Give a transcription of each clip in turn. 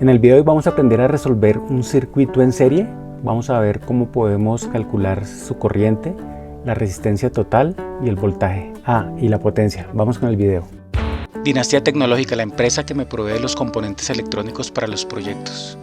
En el video de hoy vamos a aprender a resolver un circuito en serie. Vamos a ver cómo podemos calcular su corriente, la resistencia total y el voltaje. Y la potencia. Vamos con el video. Dinastía Tecnológica, la empresa que me provee los componentes electrónicos para los proyectos.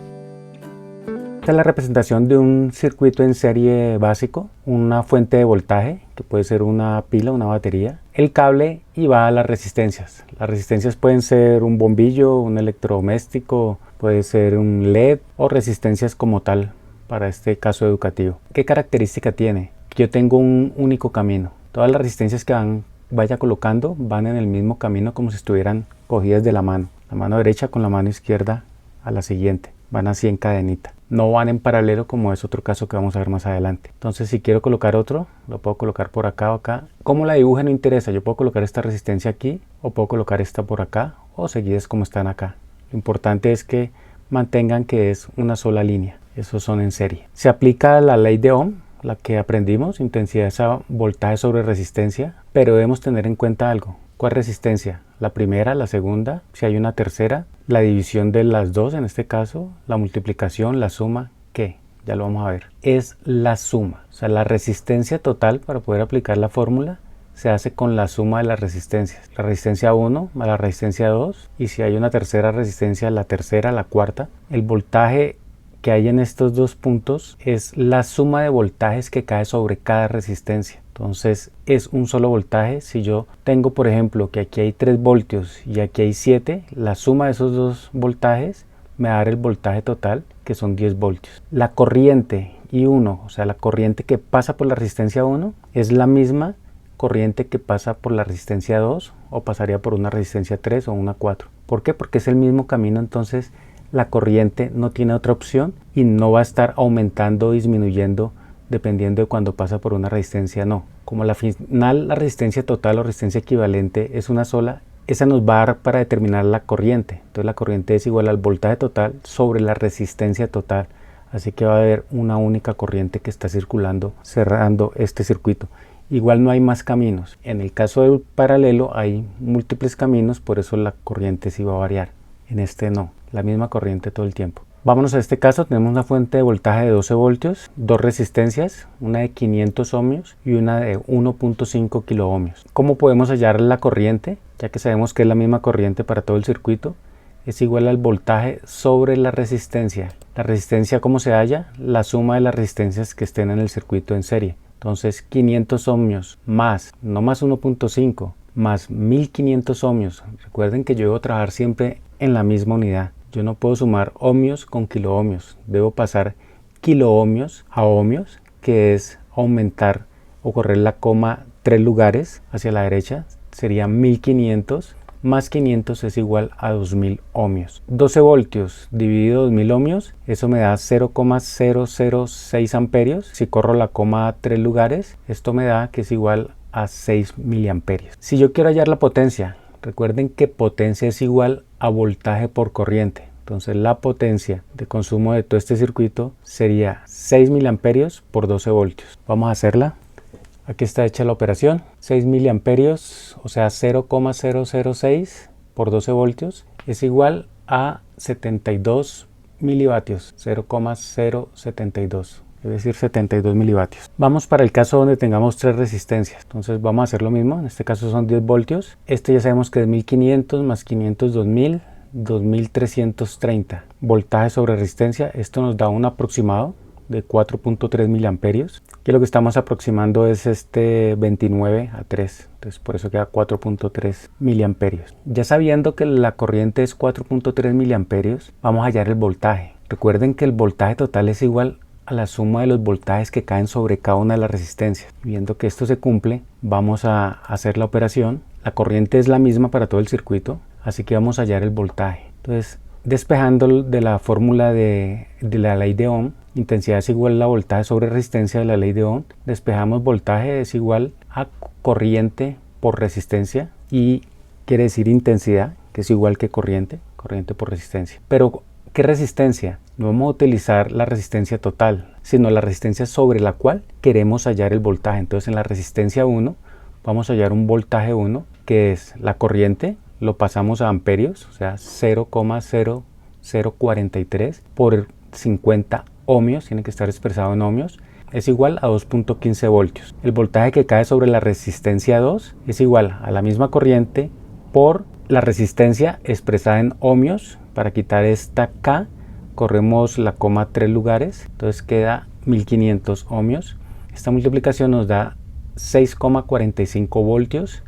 Esta es la representación de un circuito en serie básico, una fuente de voltaje, que puede ser una pila, una batería, el cable y va a las resistencias. Las resistencias pueden ser un bombillo, un electrodoméstico, puede ser un LED o resistencias como tal para este caso educativo. ¿Qué característica tiene? Yo tengo un único camino. Todas las resistencias que vaya colocando van en el mismo camino como si estuvieran cogidas de la mano derecha con la mano izquierda a la siguiente. Van así en cadenita. No van en paralelo como es otro caso que vamos a ver más adelante. Entonces si quiero colocar otro, lo puedo colocar por acá o acá. Como la dibuje no interesa, yo puedo colocar esta resistencia aquí o puedo colocar esta por acá o seguidas como están acá. Lo importante es que mantengan que es una sola línea. Esos son en serie. Se aplica la ley de Ohm, la que aprendimos, intensidad es voltaje sobre resistencia, pero debemos tener en cuenta algo. ¿Cuál resistencia? La primera, la segunda, si hay una tercera, la división de las dos en este caso, la multiplicación, la suma, ¿qué? Ya lo vamos a ver. Es la suma, o sea, la resistencia total para poder aplicar la fórmula se hace con la suma de las resistencias. La resistencia 1 más la resistencia 2 y si hay una tercera resistencia, la tercera, la cuarta. El voltaje que hay en estos dos puntos es la suma de voltajes que cae sobre cada resistencia. Entonces es un solo voltaje. Si yo tengo por ejemplo que aquí hay 3 voltios y aquí hay 7, la suma de esos dos voltajes me va a dar el voltaje total que son 10 voltios. La corriente I1, o sea la corriente que pasa por la resistencia 1 es la misma corriente que pasa por la resistencia 2 o pasaría por una resistencia 3 o una 4. ¿Por qué? Porque es el mismo camino, entonces la corriente no tiene otra opción y no va a estar aumentando o disminuyendo dependiendo de cuando pasa por una resistencia, no. Como la resistencia total o resistencia equivalente es una sola, esa nos va a dar para determinar la corriente. Entonces la corriente es igual al voltaje total sobre la resistencia total. Así que va a haber una única corriente que está circulando, cerrando este circuito. Igual no hay más caminos. En el caso del paralelo hay múltiples caminos, por eso la corriente sí va a variar. En este no, la misma corriente todo el tiempo. Vámonos a este caso, tenemos una fuente de voltaje de 12 voltios, dos resistencias, una de 500 ohmios y una de 1.5 kilo ohmios. ¿Cómo podemos hallar la corriente? Ya que sabemos que es la misma corriente para todo el circuito, es igual al voltaje sobre la resistencia. La resistencia, ¿cómo se halla? La suma de las resistencias que estén en el circuito en serie. Entonces 500 ohmios más, no más 1.5, más 1500 ohmios. Recuerden que yo debo trabajar siempre en la misma unidad. Yo no puedo sumar ohmios con kiloohmios. Debo pasar kiloohmios a ohmios, que es aumentar o correr la coma 3 lugares hacia la derecha. Sería 1500 más 500 es igual a 2000 ohmios. 12 voltios dividido 2000 ohmios, eso me da 0,006 amperios. Si corro la coma 3 lugares, esto me da que es igual a 6 miliamperios. Si yo quiero hallar la potencia, recuerden que potencia es igual a voltaje por corriente. Entonces la potencia de consumo de todo este circuito sería 6 miliamperios por 12 voltios. Vamos a hacerla. Aquí está hecha la operación. 6 miliamperios, o sea 0,006 por 12 voltios es igual a 72 milivatios. 0,072. Es decir, 72 milivatios. Vamos para el caso donde tengamos 3 resistencias. Entonces vamos a hacer lo mismo. En este caso son 10 voltios. Este ya sabemos que es 1500 más 500, 2000, 2330. Voltaje sobre resistencia. Esto nos da un aproximado de 4.3 miliamperios. Aquí lo que estamos aproximando es este 29 a 3. Entonces por eso queda 4.3 miliamperios. Ya sabiendo que la corriente es 4.3 miliamperios, vamos a hallar el voltaje. Recuerden que el voltaje total es igual a la suma de los voltajes que caen sobre cada una de las resistencias. Viendo que esto se cumple, vamos a hacer la operación. La corriente es la misma para todo el circuito, así que vamos a hallar el voltaje. Entonces, despejando de la fórmula de la ley de Ohm, intensidad es igual a voltaje sobre resistencia de la ley de Ohm, despejamos voltaje es igual a corriente por resistencia y quiere decir intensidad, que es igual que corriente por resistencia. Pero ¿qué resistencia? No vamos a utilizar la resistencia total, sino la resistencia sobre la cual queremos hallar el voltaje. Entonces en la resistencia 1 vamos a hallar un voltaje 1, que es la corriente, lo pasamos a amperios, o sea 0,0 0.43 por 50 ohmios, tiene que estar expresado en ohmios, es igual a 2.15 voltios. El voltaje que cae sobre la resistencia 2 es igual a la misma corriente por la resistencia expresada en ohmios. Para quitar esta K, corremos la coma 3 lugares, entonces queda 1500 ohmios. Esta multiplicación nos da 6,45 voltios.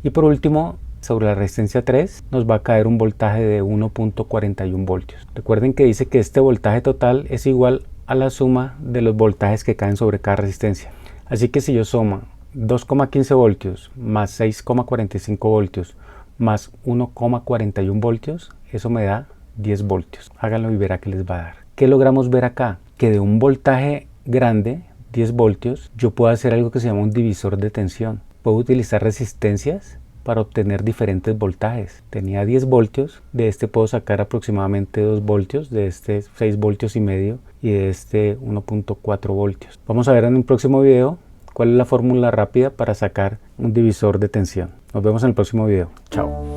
Y por último, sobre la resistencia 3 nos va a caer un voltaje de 1.41 voltios. Recuerden que dice que este voltaje total es igual a la suma de los voltajes que caen sobre cada resistencia. Así que si yo sumo 2,15 voltios más 6,45 voltios más 1,41 voltios, eso me da 10 voltios. Háganlo y verá que les va a dar. ¿Qué logramos ver acá? Que de un voltaje grande, 10 voltios, yo puedo hacer algo que se llama un divisor de tensión. Puedo utilizar resistencias para obtener diferentes voltajes. Tenía 10 voltios, de este puedo sacar aproximadamente 2 voltios, de este 6 voltios y medio y de este 1.4 voltios. Vamos a ver en un próximo video cuál es la fórmula rápida para sacar un divisor de tensión. Nos vemos en el próximo video. Chao.